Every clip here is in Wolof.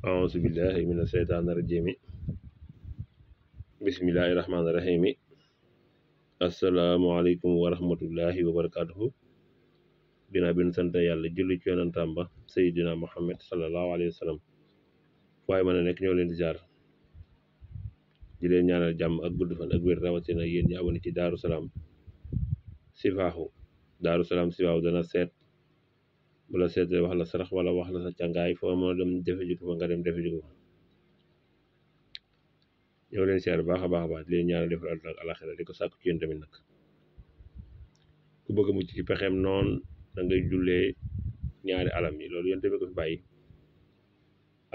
أعوذ بالله من الشيطان الرجيم بسم الله الرحمن الرحيم السلام عليكم ورحمة الله وبركاته ginnaaw bi ñu sant yàlla julli ci yonentam ba Seydina Muhammad sallallahu alayhi wa sallam waaye mën a nekk ñoo leen di jaar di leen ñaanal jàmm ak gudd fan ak wér rawatina yéen ñi abonné ci Daaru Salaam Sifaahu Daaru Salaam Sifaahu dana seet bu la seetee wax la sarax wala wax la sa càngaay foo moo dem defe ji ko fa nga dem defe ji ko ñoo leen seer baax a baax di leen ñaanal defal àdduna ak alaxira di ko sàkku ci yéen tamit nag ku bëgg a mucc ci pexeem noonu da ngay jullee ñaari alam yi loolu yéen tamit ko fi bàyyi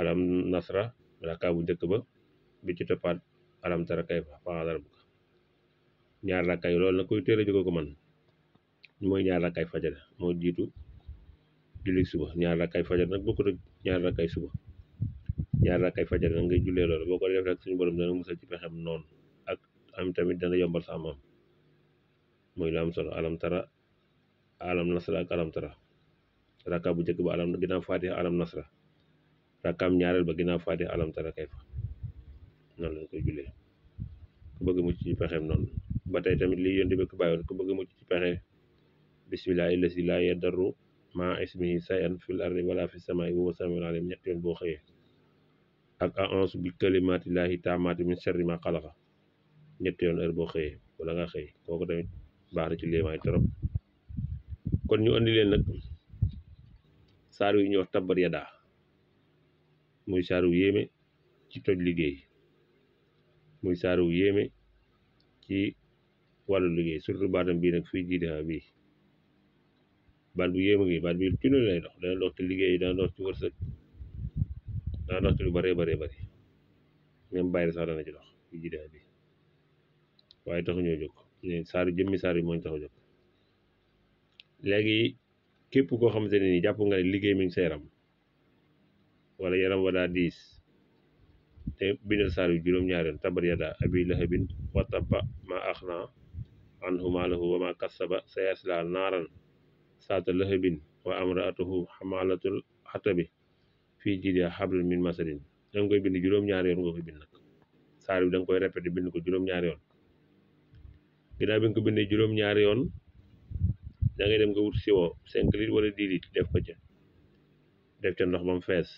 alam nasra raka bu njëkk ba bi ci toppaat alam tara kayfa fa'ala rabbuka ñaari rakka yi loolu nag koy teel a jóge ko man mooy ñaari rakkaay fajar moo jiitu julli suba ñaari rakkaay fajar nag bokkut ak ñaari rakkaay suba ñaari rakkaay fajar nag ngay jullee loolu boo ko def rek suñu borom dana musal ci pexem noonu ak am tamit dana yombal sa am muy la am solo alam tara alam nasra ak alam tara rakka bu njëkk ba alam ginnaaw fatiha alam nasra rakkaam ñaareel ba ginnaaw fatiha alam tara kayfa noonu lañ koy jullee ku bëgg mucc ci pexem noonu ba tey tamit lii yéen di ko bàyyoon ku bëgg mucc ci pexe bismillahi illasi laa yadarru maa ismihi shay'an fil ardi wala fis samaa'i wa huwa samiul alim ñetti yoon boo xëyee ak a'uuzu bi kalimaatillaahi taammaati min sharri maa xalaqa ñetti yoon heure boo xëyee wala nga xëy kooku tamit baax na ci léemaay trop kon ñu andi leen nag saar yu ñuy wax tabbat yadaa muy saar wu yéeme ci toj liggéey muy saar wu yéeme ci wàllu liggéey surtout baatam bii nag fii jiidiha bii baat bu yéeme ngi baat bi ci lu lay dox dana dox ci liggéey dana dox ci wërsëg dana dox ci lu bëree bari même bàyyi sax dana ci dox fii jiidiha bii waaye taxu ñoo jóg saaru jëmmi saar yi mooñ taxu jóg léegi képp koo xamante ne ni jàpp nga ne liggéey mi ngi sa yaram wala yaram wa daa diis te bindal saar yu juróom-ñaari yoon tabbat yadaa abii lahabin wa tabba maa aghnaa anhu maaluhu wa maa kassaba sayaslaa naaran zaata lahabin wa imra'atuhu hammaalatal hatabi fii jiidihaa hablum min masadin da nga koy bind juróom-ñaari yoon nga koy bind nag saar bi da nga koy répété bind ko juróom-ñaari yoon ginnaaw bi nga ko bindee juróom-ñaari yoon da ngay dem nga wut siwo 5 litres wala 10 litres def ko ca def ca ndox ba mu fees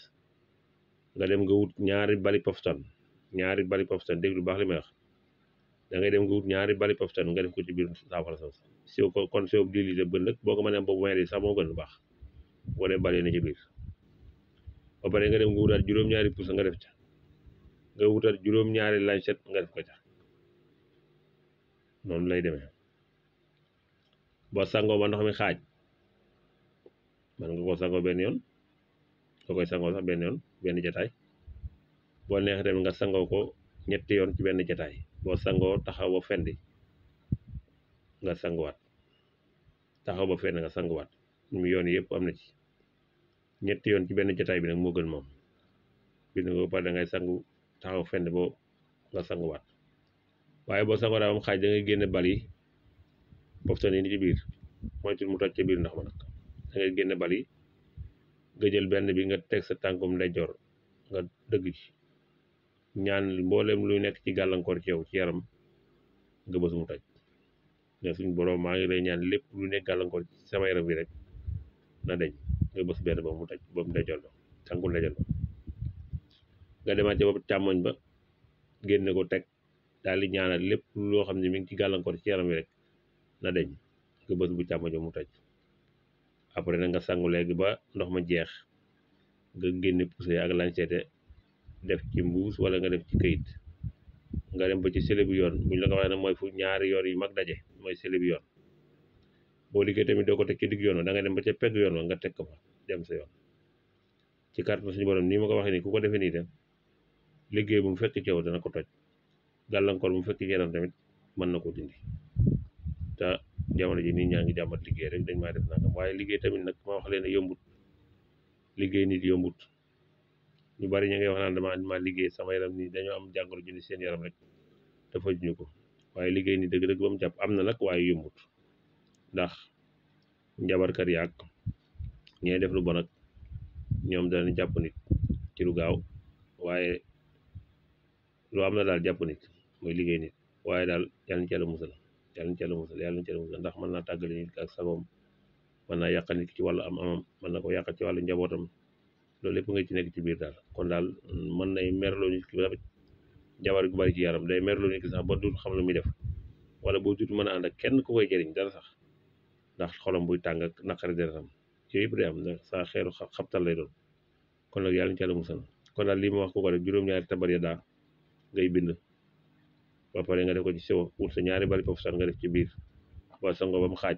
nga dem nga wut ñaari bali poftan déglu baax li may wax da ngay dem nga wut ñaari bali poftan nga def ko ci biir saafara sos siw ko kon siw 10 litres bën nag boo ko mënee am boobu 20 litres sax moo gën baax boo dee bale na ci biir ba pare nga dem nga wutaat juróom-ñaari pusa nga def ca nga wutaat juróom-ñaari lancette nga def ko ca noonu lay demee boo sangoo ba ndox mi xaaj man nga koo sangoo benn yoon nga koy sangoo sax benn yoon benn jataay boo neexee tamit nga sangoo ko ñetti yoon ci benn jataay boo sangoo taxaw ba fendi nga sanguwaat taxaw ba fendi nga sanguwaat mu yoon yëpp am na ci ñetti yoon ci benn jataay bi nag moo gën moom bi nga ba pare da ngay sangu taxaw fendi boo nga sanguwaat waaye boo sangoo daa am xaaj da ngay génne bal yi poftan yi ni ci biir moytul mu toj ca biir ndox ma nag da ngay génne bal yi nga jël benn bi nga teg sa tànkum ndeyjoor nga dëgg ci ñaan mboolem luy nekk ci gàllankoor ci yow ci yaram nga bës mu toj ne suñ borom maa ngi lay ñaan lépp lu nekk gàllankoor ci sama yaram bi rek na deñ nga bës benn ba mu toj ba mu ndeyjoor ba tànkum ndeyjoor ba nga demaat ca ba càmmoñ ba génne ko teg daal di ñaanal lépp loo xam ne mi ngi ci gàllankoor ci yaram bi rek na deñ nga bës bu càmmoñ ba mu toj après nag nga sangu léegi ba ndox ma jeex nga génne pousse ak lancette def ci mbuus wala nga def ci këyit nga dem ba ci sële bi yoon buñ la ko waxee nag mooy fu ñaari yoon yu mag daje mooy sële bi yoon boo liggéey tamit doo ko teg ci digg yoon wa da nga dem ba ca pegg yoon wa nga teg ko fa dem sa yoon ci kàttan suñu borom nii ma ko waxee nii ku ko defee nii de liggéey bu mu fekk ci yow dana ko toj gàllankoor bu mu fekk ci yaram tamit mën na ko dindi te jamono ji nit ñaa ngi jàmbat liggéey rek dañ maa def nangam waaye liggéey tamit nag ma wax leen ne yombut liggéey nit yombut ñu bari ñu ngay wax naan dama liggéey sama yaram nii dañoo am jàngoro ju ni seen yaram rek te fajuñu ko waaye liggéey ni dëgg-dëgg ba mu jàpp am na nag waaye yombut ndax njabarkat yaak ñee def lu bon ak ñoom danañ jàpp nit ci lu gaaw waaye lu am na daal jàpp nit muy liggéey nit waaye daal yàlla na ci yàlla musal yàlla na ci yàlla musal yàlla na ci yàlla musal ndax mën naa tàggale nit ak sagoom mën naa yàqal nit ki ci wàllu am-amam mën na ko yàqal ci wàllu njabootam loolu lépp nga ci nekk ci biir daal kon daal mën nay merloo nit ki ba jabar gu bari ci yaram day merloo nit ki sax ba dul xam lu muy def wala boo dut mën a ànd ak kenn ku koy jëriñ dara sax ndax xolam buy tàng ak naqari deretam yooyu yëpp day am ndax saa xeeru xabtal lay doon kon nag yàlla na ci yàlla musal kon daal lii ma wax ko ko rek juróom-ñaari tabar ya daa ngay bind ba pare nga def ko ci sewo wut sa ñaari bali foofu sax nga def ci biir ba sango ba mu xaaj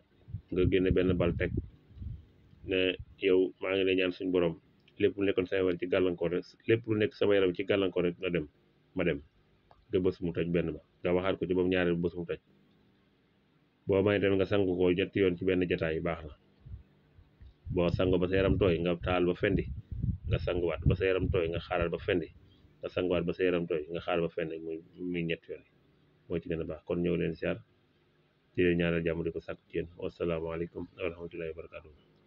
nga génne benn bal teg ne yow maa ngi lay ñaan suñu borom lépp lu nekkoon sa yaram ci gàllankoor rek lépp lu nekk sama yaram ci gàllankoor rek nga dem ma dem nga bës mu toj benn ba nga waxaat ko ci ba mu ñaareel bës mu toj boo may dem nga sangu ko ñetti yoon ci benn jataay baax na boo sango ba sa yaram tooy nga taal ba fendi nga sanguwaat ba sa yaram tooy nga xaaral ba fendi nga sanguwaat ba sa yaram tooy nga xaaral ba fendi muy ñetti yoon moo ci gën a baax kon ñëw leen siyaar di leen ñaanal jàmm di ko sàkk ci yéen wasalaamaaleykum wa rahmatullahi wa barakatuh